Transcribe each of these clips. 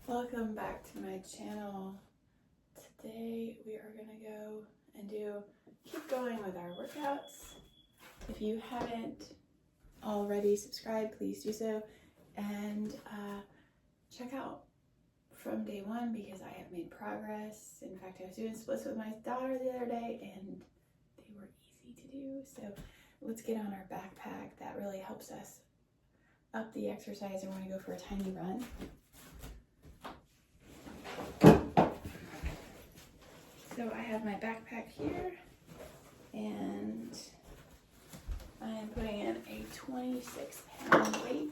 Welcome back to my channel. Today we are gonna go and keep going with our workouts. If you haven't already subscribed, please do so, and check out from day one because I have made progress. In fact, I was doing splits with my daughter the other day and they were easy to do. So let's get on our backpack. That really helps us up the exercise, and we're gonna go for a tiny run. So I have my backpack here, and I am putting in a 26-pound weight,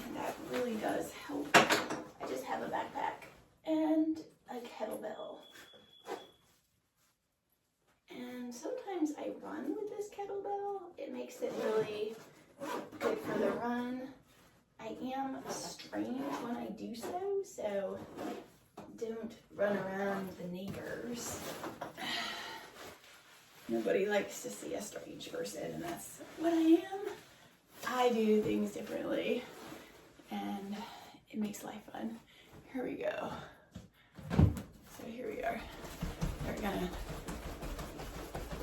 and that really does help. I just have a backpack and a kettlebell, and sometimes I run with this kettlebell. It makes it really good for the run. I am strained when I do so don't run around with the neighbors. Nobody likes to see a strange person, and that's what I am. I do things differently, and it makes life fun. Here we go. So here we are. We're gonna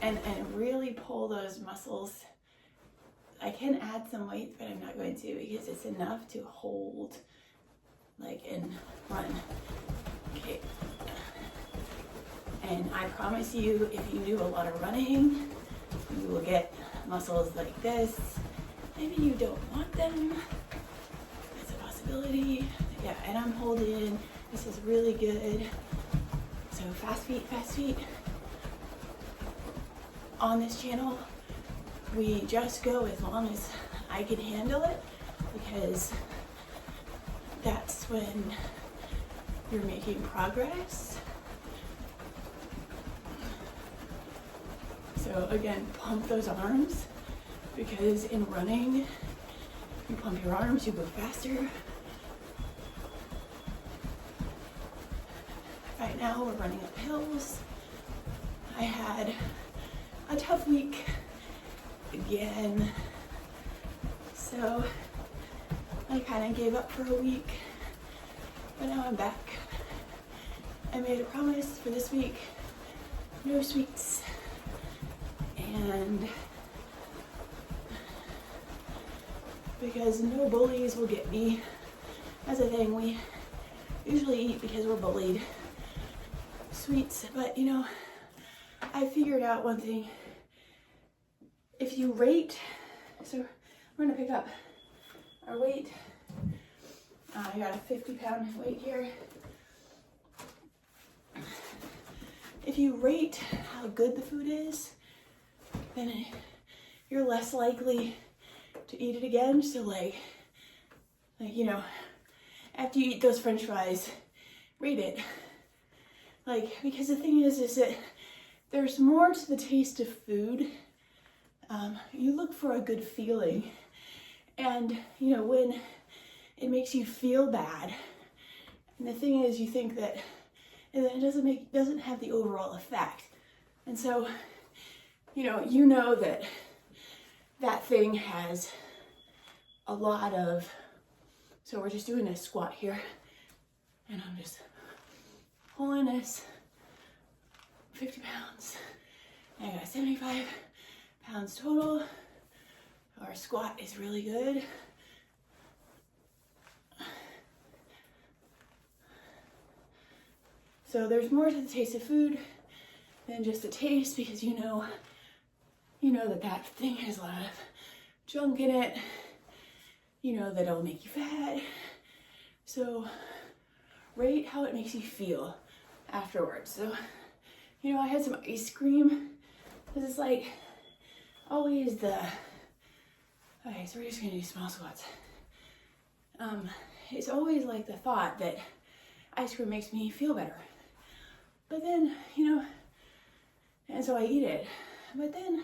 and really pull those muscles. I can add some weight, but I'm not going to because it's enough to hold, like, and run. Okay. And I promise you, if you do a lot of running, you will get muscles like this. Maybe you don't want them. It's a possibility. Yeah, and I'm holding. This is really good. So fast feet, fast feet. On this channel, we just go as long as I can handle it, because that's when you're making progress. So again, pump those arms, because in running, you pump your arms, you go faster. Right now we're running up hills. I had a tough week again, so I kind of gave up for a week, but now I'm back. I made a promise for this week: no sweets, and because no bullies will get me. That's a thing we usually eat because we're bullied. Sweets, but you know, I figured out one thing. If you rate, so we're gonna pick up our weight. I got a 50-pound weight here. If you rate how good the food is, then you're less likely to eat it again. So like you know, after you eat those French fries, rate it. Like, because the thing is that there's more to the taste of food. You look for a good feeling, and you know, when it makes you feel bad, and the thing is, you think that it doesn't have the overall effect, and so you know that thing has a lot of. So we're just doing a squat here, and I'm just pulling this 50 pounds. I got 75 pounds total. Our squat is really good. So there's more to the taste of food than just the taste, because you know that thing has a lot of junk in it. You know that it'll make you fat. So rate how it makes you feel afterwards. So, you know, I had some ice cream, because it's like always okay, so we're just gonna do small squats. It's always like the thought that ice cream makes me feel better. But then, you know, and so I eat it. But then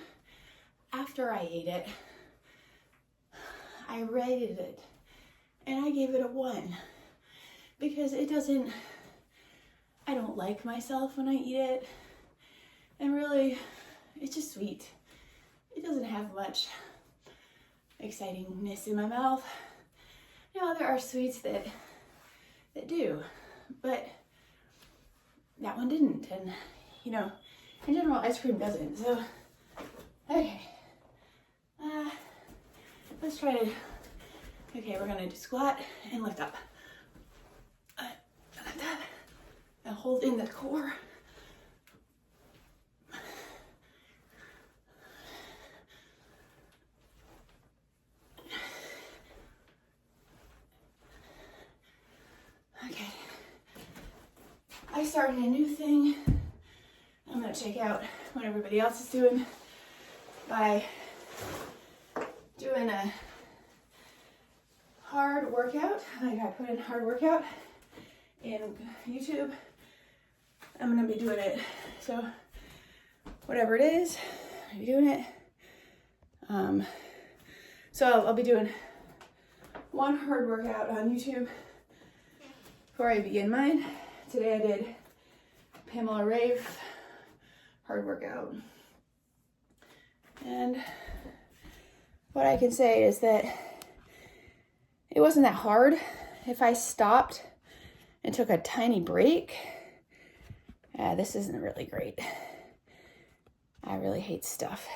after I ate it, I rated it, and I gave it a 1, because I don't like myself when I eat it, and really, it's just sweet. It doesn't have much excitingness in my mouth. Now, there are sweets that that do, but that one didn't. And you know, in general, ice cream doesn't. So, okay, let's try to, okay, we're gonna do squat and lift up. Like that, and hold in the core. Okay, I started a new thing. I'm gonna check out what everybody else is doing by doing a hard workout. Like I put in hard workout in YouTube. I'm gonna be doing it. So whatever it is, I'm doing it. So I'll be doing one hard workout on YouTube before I begin mine. Today I did Pamela Rafe hard workout. And what I can say is that it wasn't that hard. If I stopped and took a tiny break, this isn't really great. I really hate stuff.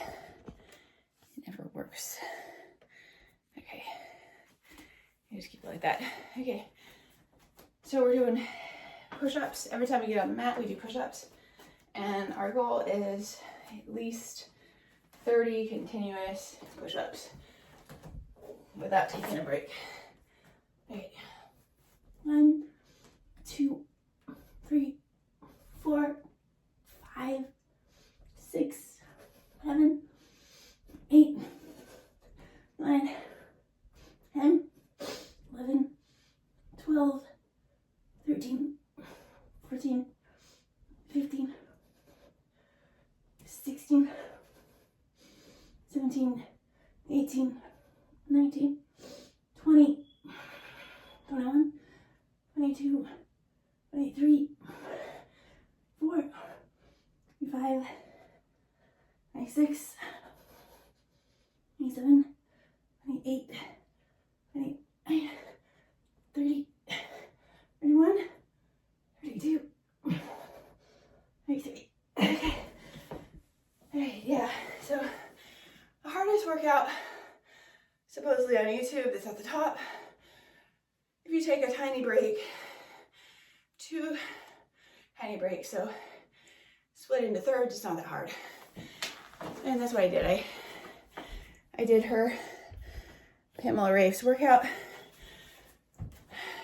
It never works. Okay, you just keep it like that. Okay, so we're doing push-ups. Every time we get on the mat, we do push-ups. And our goal is at least 30 continuous push-ups without taking a break. Okay. 1, 2, 3, 4, 5, 6, 7, 8, 9, 10, 11, 12, 13, 14, 15, 16, 17, 18, 19, 20, 21, 22, 23, 4, 25, 26, 27, 28, 29, 30, 31, 32, 33. Okay. Alright, yeah. So the hardest workout supposedly on YouTube is at the top. If you take a tiny break, 2 tiny breaks, so split into thirds, it's not that hard. And that's what I did. I did her Pamela Rafe's workout,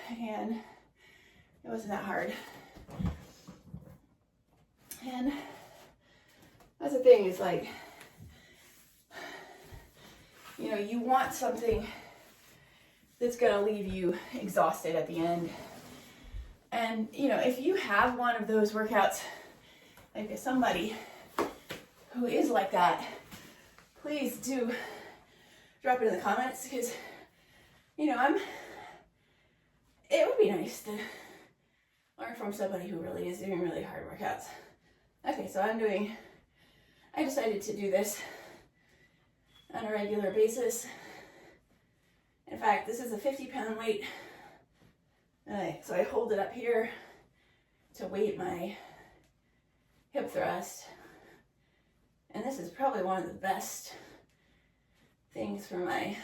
and it wasn't that hard. And that's the thing, is like, you know, you want something that's gonna leave you exhausted at the end. And, you know, if you have one of those workouts, like if somebody who is like that, please do drop it in the comments, because, you know, it would be nice to learn from somebody who really is doing really hard workouts. Okay, so I decided to do this on a regular basis. In fact, this is a 50-pound weight. So I hold it up here to weight my hip thrust. And this is probably one of the best things for the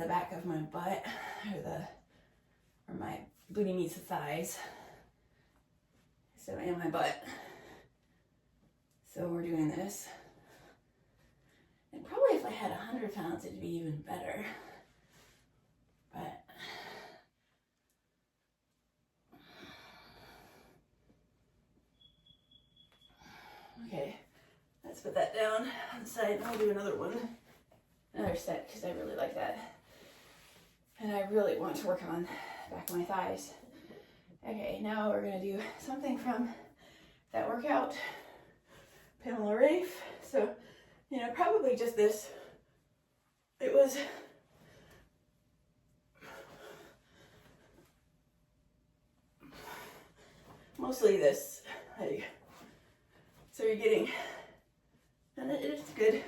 back of my butt, or my booty meets the thighs. So, and my butt. So we're doing this. And probably if I had 100 pounds, it'd be even better. But okay, let's put that down on the side, and I'll do another set, because I really like that. And I really want to work on the back of my thighs. Okay, now we're gonna do something from that workout, Pamela Rafe. So, you know, probably just this. It was mostly this. So you're getting, and it's good.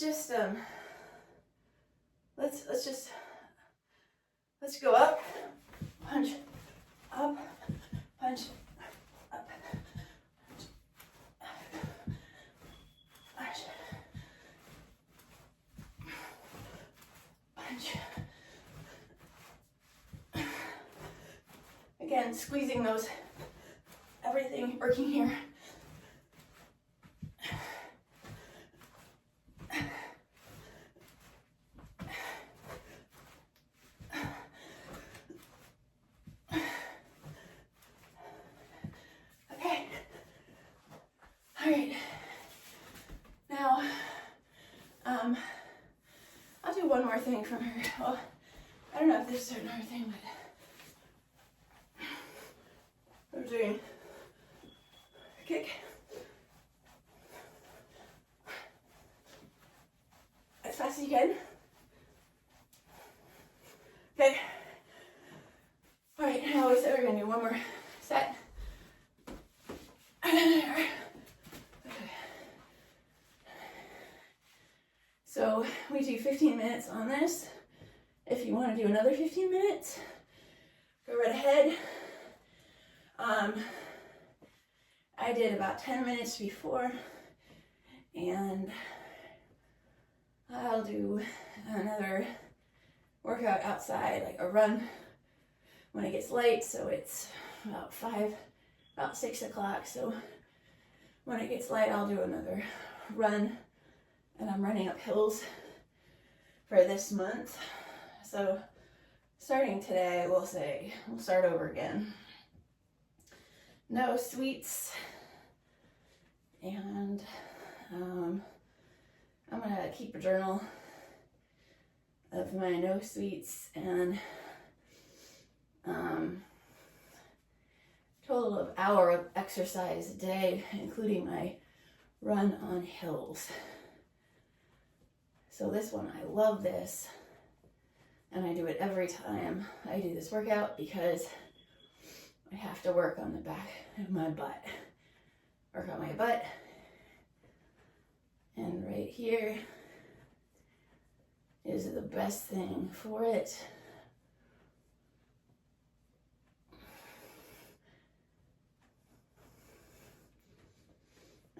just let's go up, punch, up, punch, up, punch, punch. Again, squeezing those, everything working here. Okay. All right. Now, I'll do one more thing from her. Well, I don't know if there's another thing, but I'm doing a kick. As fast as you can. Okay. All right, now we said we're gonna do one more set. Okay. So we do 15 minutes on this. If you want to do another 15 minutes, go right ahead. I did about 10 minutes before, and I'll do another workout outside, like a run when it gets light. So it's about 6 o'clock. So when it gets light, I'll do another run, and I'm running up hills for this month. So starting today, we'll start over again. No sweets, and I'm gonna keep a journal of my no sweets and total of hour of exercise a day, including my run on hills. So this one, I love this, and I do it every time I do this workout because I have to work on the back of my butt. Work on my butt. And right here is the best thing for it.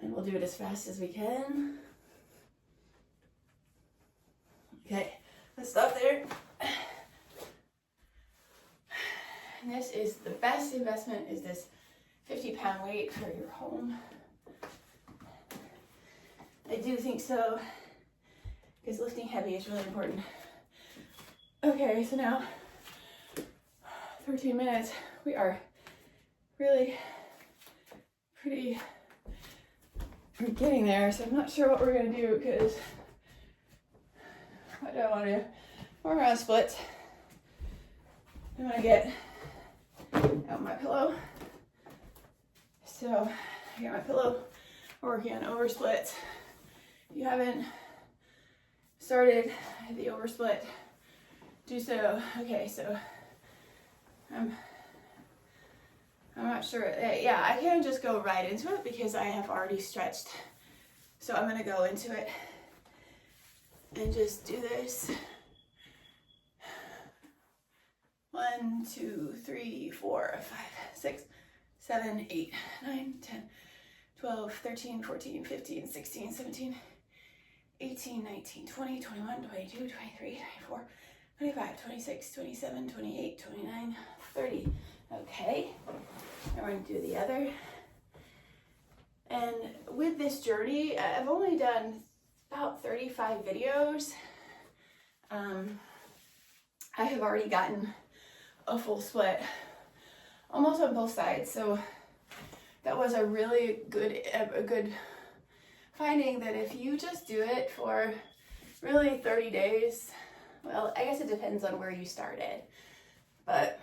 And we'll do it as fast as we can. Okay, let's stop there. And this is the best investment, is this 50-pound weight for your home. I do think so, because lifting heavy is really important. Okay, so now 13 minutes. We are really pretty getting there, so I'm not sure what we're gonna do, because what do I want to do? We're on splits. I'm gonna get out my pillow. So I got my pillow. We're working on over splits. If you haven't started the over split, do so. Okay, so I'm not sure. Yeah, I can't just go right into it because I have already stretched. So I'm gonna go into it and just do this. 1, 2, 3, 4, 5, 6, 7, 8, 9, 10, 12, 13, 14, 15, 16, 17, 18, 19, 20, 21, 22, 23, 24, 25, 26, 27, 28, 29, 30. Okay, now we're going to do the other. And with this journey, I've only done about 35 videos. I have already gotten a full split almost on both sides, so that was a really good finding, that if you just do it for really 30 days, well, I guess it depends on where you started, but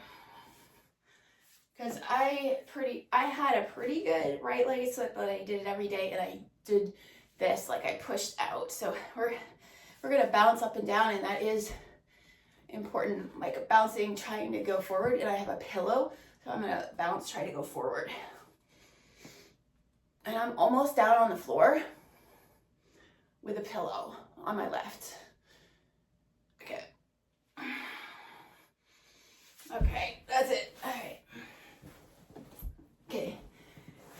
because I had a pretty good right leg split, but I did it every day, and I did this, like I pushed out. So we're gonna bounce up and down, and that is important, like bouncing, trying to go forward. And I have a pillow, so I'm gonna bounce, try to go forward. And I'm almost down on the floor with a pillow on my left. Okay. Okay, that's it. All right. Okay.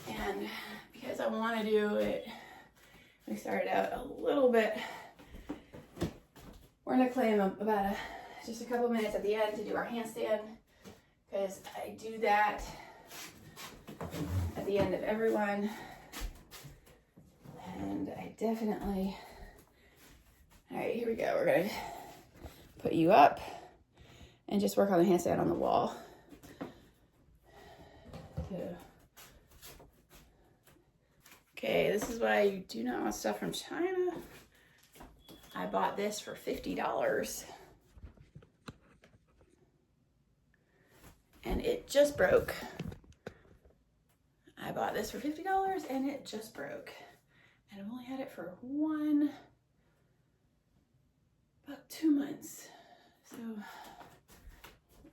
And because I want to do it, we started out a little bit. We're going to claim about just a couple minutes at the end to do our handstand, because I do that at the end of every one. And I definitely, all right, here we go. We're going to put you up and just work on the handstand on the wall. Okay, this is why you do not want stuff from China. I bought this for $50. And it just broke. I bought this for $50 and it just broke. And I've only had it for about 2 months. So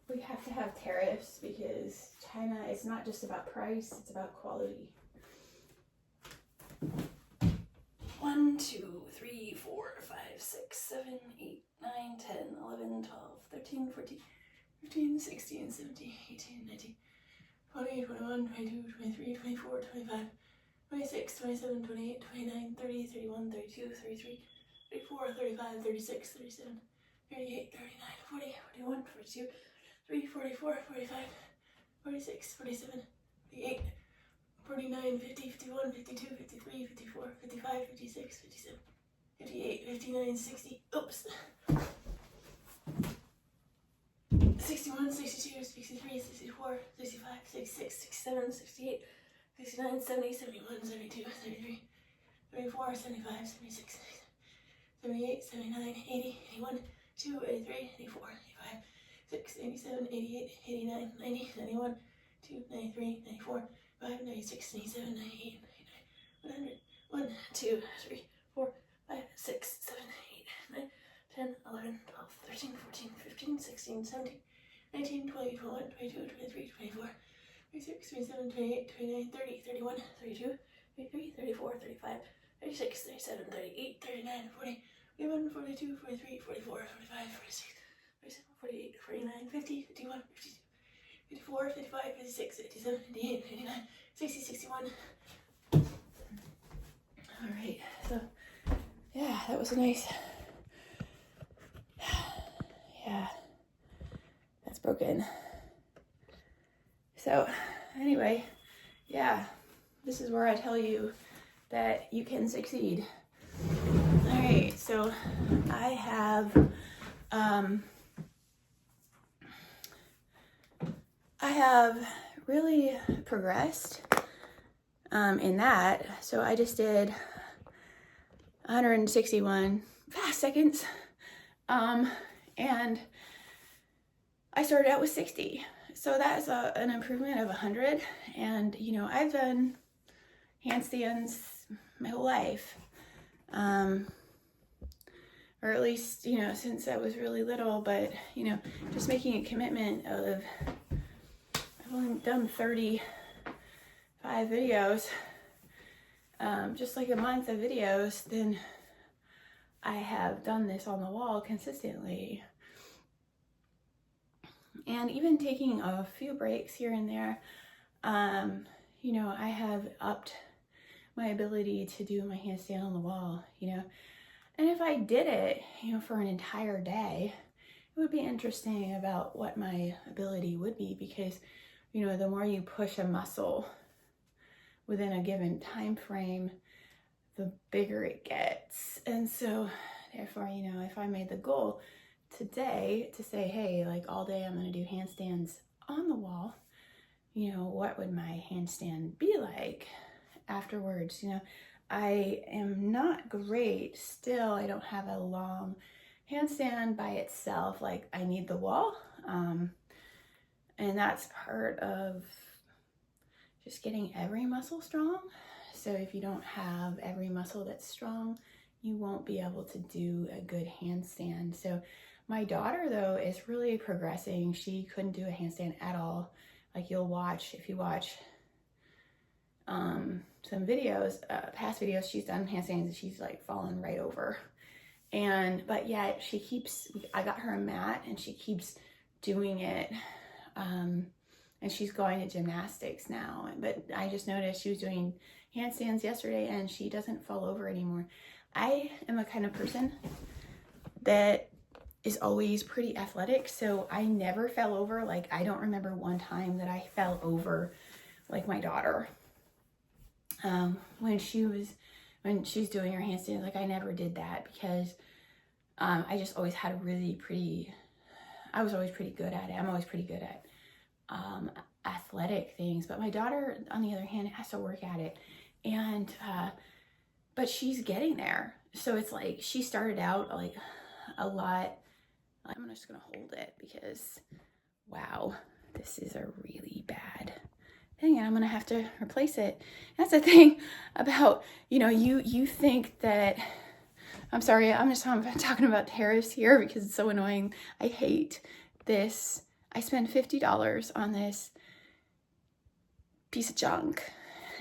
we have to have tariffs because China, it's not just about price, it's about quality. 1, 2, 3, 4, 5, 6, 7, 8, 9, 10, 11, 12, 13, 14, 15, 16, 17, 18, 19, 20, 21, 22, 23, 24, 25, 26, 27, 28, 29, 30, 31, 32, 33, 34, 35, 36, 37, 38, 39, 40, 41, 42, 43, 44, 45, 46, 47, 48, 49, 50, 51, 52, 53, 54, 55, 56, 57, 58, 59, 60, oops. 61, 62, 63, 64, 65, 66, 67, 68, 69, 70, 71, 72, 73, 74, 75, 76, 78, 79, 80, 81, 82, 83, 84, 85, 6, 87, 88, 89, 90, 91, 2, 93, 94, 5, 96, 97, 98, 99, 100, 1, 2, 3, 4, 5, 6, 7, 8, 9, 10, 11, 12, 13, 14, 15, 16, 17, 19, 20, 21, 22, 23, 24, 26, 27, 28, 29, 30, 31, 32, 33, 34, 35, 36, 37, 38, 39, 40, 41, 42, 43, 44, 45, 46, 47, 48, 49, 50, 51, 52, 54, 55, 56, 57, 58, 59, 60, 61. All right, so yeah, that was a nice, yeah, that's broken. So anyway, yeah, this is where I tell you that you can succeed. All right, so I have really progressed in that. So I just did 161 fast seconds, and I started out with 60. So that's an improvement of 100. And you know, I've done handstands my whole life, or at least, you know, since I was really little. But you know, just making a commitment of, I've only done 35 videos, just like a month of videos, then I have done this on the wall consistently. And even taking a few breaks here and there, you know, I have upped my ability to do my handstand on the wall, you know. And if I did it, you know, for an entire day, it would be interesting about what my ability would be, because, you know, the more you push a muscle within a given time frame, the bigger it gets. And so therefore, you know, if I made the goal today to say, hey, like all day I'm going to do handstands on the wall, you know, what would my handstand be like afterwards? You know, I am not great still. I don't have a long handstand by itself. Like, I need the wall. And that's part of just getting every muscle strong. So if you don't have every muscle that's strong, you won't be able to do a good handstand. So my daughter, though, is really progressing. She couldn't do a handstand at all. Like, you'll watch, if you watch some videos, past videos, she's done handstands and she's like fallen right over. But yet I got her a mat and she keeps doing it. And she's going to gymnastics now. But I just noticed she was doing handstands yesterday and she doesn't fall over anymore. I am a kind of person that is always pretty athletic, so I never fell over. Like, I don't remember one time that I fell over like my daughter. When she's doing her handstands, like, I never did that because I just always had I was always pretty good at it. I'm always pretty good at athletic things, but my daughter, on the other hand, has to work at it. And but she's getting there. So it's like she started out like a lot. I'm just gonna hold it because wow, this is a really bad thing and I'm gonna have to replace it. That's the thing about, you think that, I'm sorry, I'm talking about tariffs here because it's so annoying. I hate this. I spent $50 on this piece of junk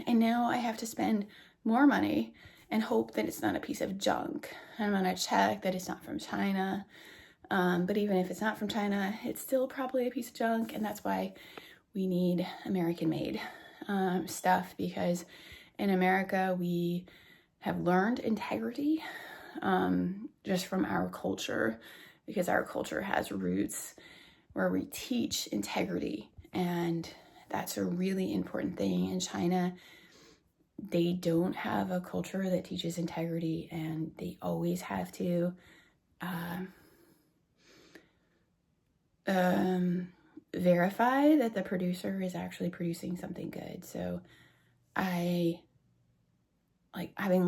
and now I have to spend more money and hope that it's not a piece of junk. I'm gonna check that it's not from China. But even if it's not from China, it's still probably a piece of junk, and that's why we need American-made stuff, because in America we have learned integrity just from our culture, because our culture has roots where we teach integrity, and that's a really important thing. In China, they don't have a culture that teaches integrity, and they always have to verify that the producer is actually producing something good. So having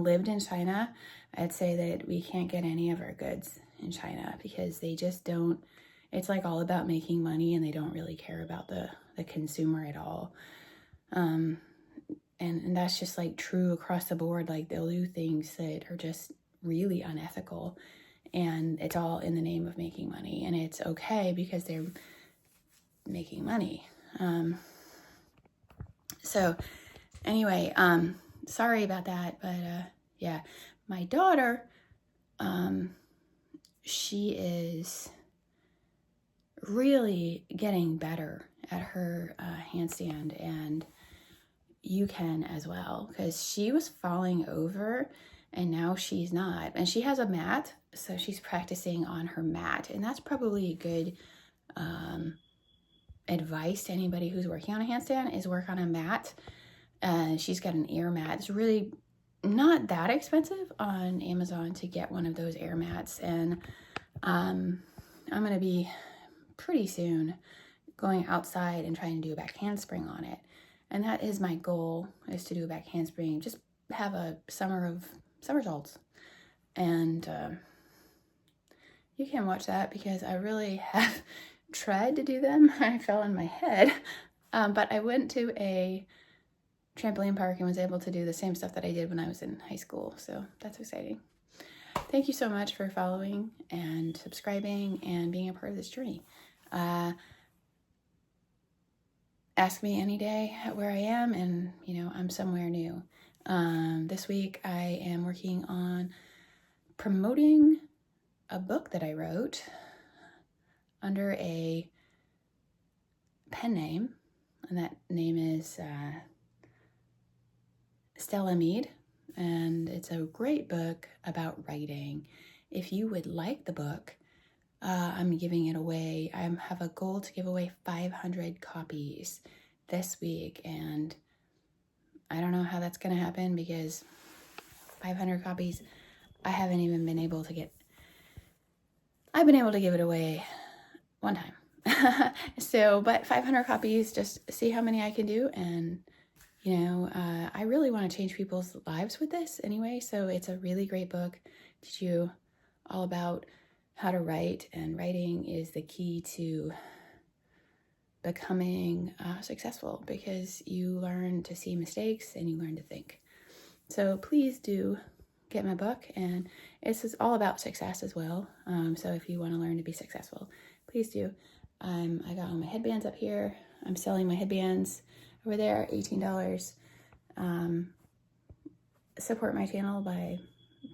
lived in China, I'd say that we can't get any of our goods in China because they just don't, it's like all about making money and they don't really care about the consumer at all. And that's just like true across the board. Like, they'll do things that are just really unethical, and it's all in the name of making money, and it's okay because they're making money. So anyway, sorry about that, but yeah, my daughter, she is really getting better at her handstand, and you can as well, because she was falling over and now she's not. And she has a mat, so she's practicing on her mat, and that's probably a good advice to anybody who's working on a handstand, is work on a mat. She's got an air mat. It's really not that expensive on Amazon to get one of those air mats, and I'm gonna be pretty soon going outside and trying to do a back handspring on it. And that is my goal, is to do a back handspring, just have a summer of somersaults. And you can watch that because I really have tried to do them. I fell on my head, but I went to a trampoline park and was able to do the same stuff that I did when I was in high school. So that's exciting. Thank you so much for following and subscribing and being a part of this journey. Ask me any day where I am, and I'm somewhere new. This week I am working on promoting a book that I wrote under a pen name, and that name is Stella Mead, and it's a great book about writing. If you would like the book, I'm giving it away. I have a goal to give away 500 copies this week, and I don't know how that's going to happen because 500 copies, I haven't even been able to get. I've been able to give it away one time. But 500 copies, just see how many I can do. And, I really want to change people's lives with this anyway. So it's a really great book. Teach you all about how to write, and writing is the key to becoming successful, because you learn to see mistakes and you learn to think. So please do get my book, and it's all about success as well. So if you want to learn to be successful, please do. I got all my headbands up here. I'm selling my headbands over there, $18. Support my channel by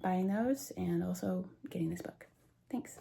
buying those and also getting this book. Thanks.